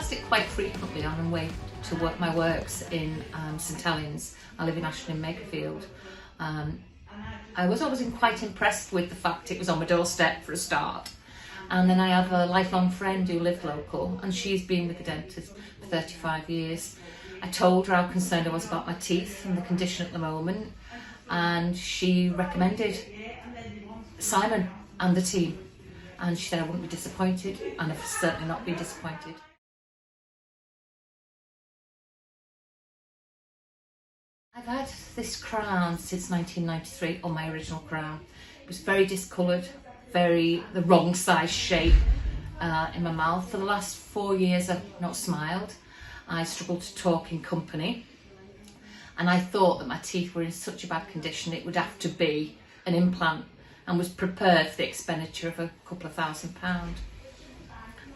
passed it quite frequently on the way to my works in St Helens. I live in Ashton in Makerfield. I was always quite impressed with the fact it was on my doorstep for a start. And then I have a lifelong friend who lived local, and she's been with the dentist for 35 years. I told her how concerned I was about my teeth and the condition at the moment, and she recommended Simon and the team. And she said I wouldn't be disappointed, and I've certainly not been disappointed. I've had this crown since 1993, or my original crown. It was very discoloured, the wrong size shape in my mouth. For the last 4 years I've not smiled. I struggled to talk in company, and I thought that my teeth were in such a bad condition it would have to be an implant, and was prepared for the expenditure of a couple of £1,000.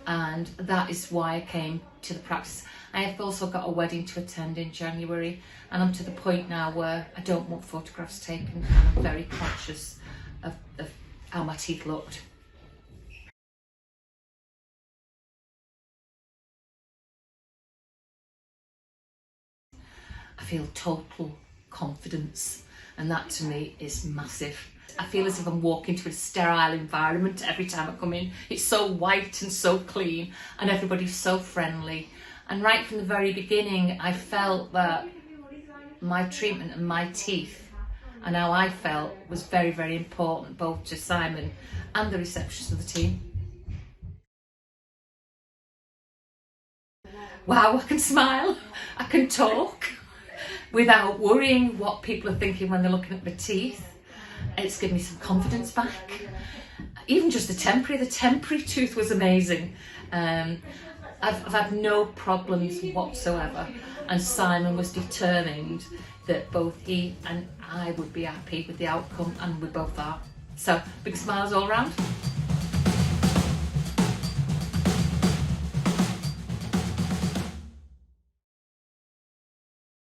And that is why I came to the practice. I have also got a wedding to attend in January, and I'm to the point now where I don't want photographs taken, and I'm very conscious of how my teeth looked. I feel total confidence, and that to me is massive. I feel as if I'm walking to a sterile environment every time I come in. It's so white and so clean, and everybody's so friendly. And right from the very beginning, I felt that my treatment and my teeth and how I felt was very, very important, both to Simon and the receptionist of the team. Wow, I can smile, I can talk without worrying what people are thinking when they're looking at my teeth. It's given me some confidence back. Even just the temporary tooth was amazing. I've had no problems whatsoever, and Simon was determined that both he and I would be happy with the outcome, and we both are. So big smiles all round.